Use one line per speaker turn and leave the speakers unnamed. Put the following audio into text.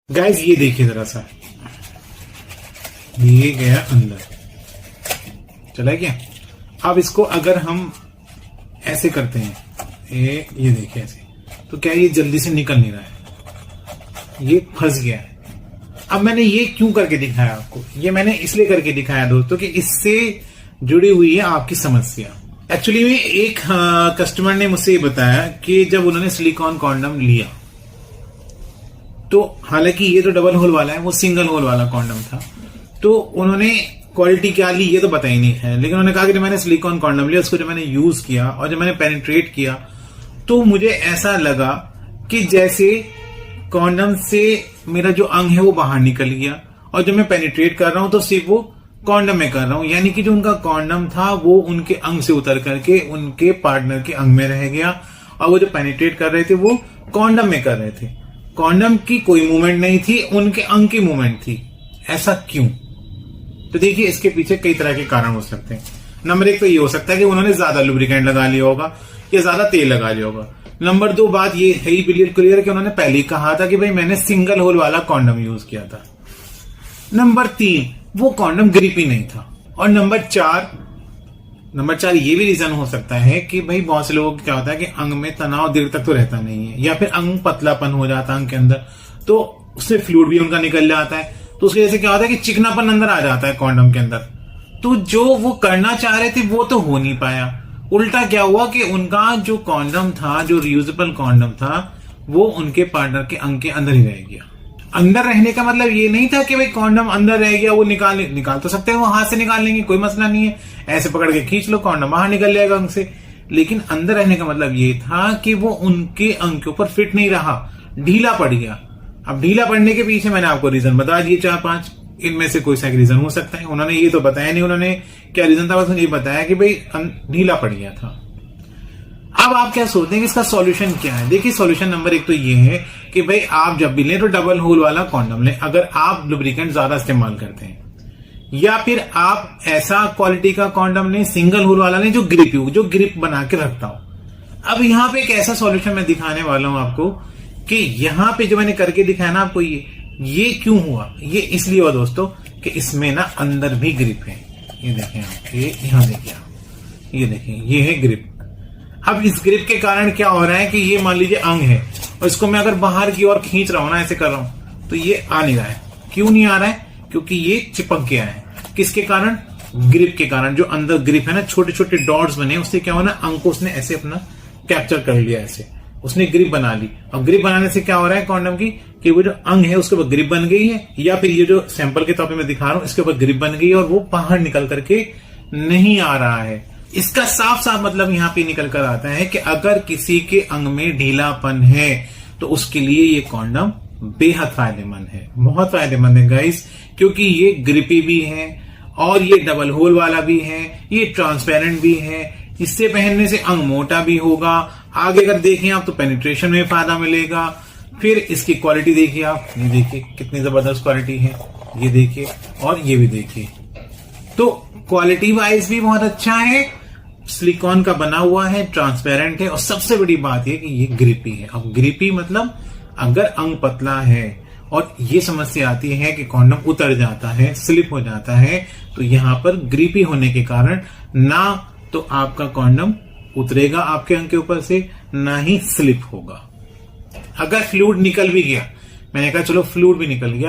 Guys ये देखिए जरा सा, ये गया अंदर, चला क्या। अब इसको अगर हम ऐसे करते हैं, ये देखिए ऐसे, तो क्या ये जल्दी से निकल नहीं रहा है, ये फंस गया है। अब मैंने ये क्यों करके दिखाया आपको, ये मैंने इसलिए करके दिखाया दोस्तों कि इससे जुड़ी हुई है आपकी समस्या। एक्चुअली में एक कस्टमर ने मुझसे ये बताया कि जब उन्होंने सिलिकॉन कॉन्डम लिया, तो हालांकि ये तो डबल होल वाला है, वो सिंगल होल वाला कॉन्डम था, तो उन्होंने क्वालिटी क्या ली ये तो पता ही नहीं है, लेकिन उन्होंने कहा कि जब मैंने सिलिकॉन कॉन्डम लिया, उसको जब मैंने यूज किया और जब मैंने पेनिट्रेट किया, तो मुझे ऐसा लगा कि जैसे कॉन्डम से मेरा जो अंग है वो बाहर निकल गया, और जब मैं पेनिट्रेट कर रहा हूं तो सिर्फ वो कॉन्डम में कर रहा हूं, यानी कि जो उनका कॉन्डम था वो उनके अंग से उतर करके उनके पार्टनर के अंग में रह गया, और वो जो पेनिट्रेट कर रहे थे वो कॉन्डम में कर रहे थे। कॉन्डम की कोई मूवमेंट नहीं थी, उनके अंग की मूवमेंट थी। ऐसा क्यों? तो देखिए इसके पीछे कई तरह के कारण हो सकते हैं। नंबर एक तो ये हो सकता है कि उन्होंने ज्यादा लुब्रिकेंट लगा लिया होगा या ज्यादा तेल लगा लिया होगा। नंबर दो बात ये है ही बिल्कुल क्लियर कि उन्होंने पहले ही कहा था कि भाई मैंने सिंगल होल वाला कॉन्डम यूज किया था। नंबर तीन, वो कॉन्डम ग्रिपी नहीं था। और नंबर चार ये भी रीजन हो सकता है कि भाई बहुत से लोगों को क्या होता है कि अंग में तनाव देर तक तो रहता नहीं है, या फिर अंग पतलापन हो जाता है अंग के अंदर, तो उससे फ्लूइड भी उनका निकल जाता है, तो उसकी वजह से क्या होता है कि चिकनापन अंदर आ जाता है कॉन्डम के अंदर। तो जो वो करना चाह रहे थे वो तो हो नहीं पाया। उल्टा क्या हुआ कि उनका जो कॉन्डम था, जो रियूजेबल कॉन्डम था, वो उनके पार्टनर के अंग के अंदर ही रह गया। अंदर रहने का मतलब ये नहीं था कि भाई कॉन्डम अंदर रह गया, वो निकाल तो सकते हैं, वो हाथ से निकाल लेंगे, कोई मसला नहीं है, ऐसे पकड़ के खींच लो, कॉन्डम बाहर निकल जाएगा अंग से। लेकिन अंदर रहने का मतलब ये था कि वो उनके अंग के ऊपर फिट नहीं रहा, ढीला पड़ गया। अब ढीला पड़ने के पीछे मैंने आपको रीजन बता दिए 4-5, इनमें से कोई सा रीजन हो सकता है। उन्होंने ये तो बताया नहीं उन्होंने क्या रीजन था, बस ये बताया कि भाई ढीला पड़ गया था। अब आप क्या सोचते हैं कि इसका सॉल्यूशन क्या है? देखिए सॉल्यूशन नंबर एक तो ये है कि भाई आप जब भी लें तो डबल होल वाला कॉन्डम लें, अगर आप लुब्रिकेंट ज्यादा इस्तेमाल करते हैं, या फिर आप ऐसा क्वालिटी का कॉन्डम लें, सिंगल होल वाला लें जो ग्रिप बना के रखता हो। अब यहां पे एक ऐसा सॉल्यूशन मैं दिखाने वाला हूं आपको कि यहां पे जो मैंने करके दिखाया ना आपको, ये क्यों हुआ? ये इसलिए हुआ दोस्तों कि इसमें ना अंदर भी ग्रिप है। ये देखें आप, ये यहां देखिए आप, ये देखें, ये है ग्रिप। अब इस ग्रिप के कारण क्या हो रहा है कि ये मान लीजिए अंग है, और इसको मैं अगर बाहर की ओर खींच रहा हूं ना, ऐसे कर रहा हूं, तो ये आ नहीं रहा है। क्यों नहीं आ रहा है? क्योंकि ये चिपक गया है। किसके कारण? ग्रिप के कारण। जो अंदर ग्रिप है ना, छोटे छोटे डॉट्स बने, उससे क्या होना, अंग को उसने ऐसे अपना कैप्चर कर लिया, ऐसे उसने ग्रिप बना ली। अब ग्रिप बनाने से क्या हो रहा है कॉन्डम की, कि वो जो अंग है उसके ऊपर ग्रिप बन गई है, या फिर ये जो सैंपल के तौर पे मैं दिखा रहा हूं इसके ऊपर ग्रिप बन गई है, और वो बाहर निकल करके नहीं आ रहा है। इसका साफ साफ मतलब यहां पे निकल कर आता है कि अगर किसी के अंग में ढीलापन है तो उसके लिए ये कॉन्डम बेहद फायदेमंद है, बहुत फायदेमंद है गाइस, क्योंकि ये ग्रिपी भी है और ये डबल होल वाला भी है, ये ट्रांसपेरेंट भी है। इससे पहनने से अंग मोटा भी होगा। आगे अगर देखें आप तो पेनिट्रेशन में फायदा मिलेगा। फिर इसकी क्वालिटी देखिए आप, ये देखिए कितनी जबरदस्त क्वालिटी है, ये देखिए, और ये भी देखिए। तो क्वालिटी वाइज भी बहुत अच्छा है, सिलिकॉन का बना हुआ है, ट्रांसपेरेंट है, और सबसे बड़ी बात यह कि ये ग्रिपी है। अब ग्रिपी मतलब अगर अंग पतला है और ये समस्या आती है कि कॉन्डम उतर जाता है, स्लिप हो जाता है, तो यहां पर ग्रिपी होने के कारण ना तो आपका कॉन्डम उतरेगा आपके अंग के ऊपर से, ना ही स्लिप होगा। अगर फ्लूइड निकल भी गया, मैंने कहा चलो फ्लूइड भी निकल गया,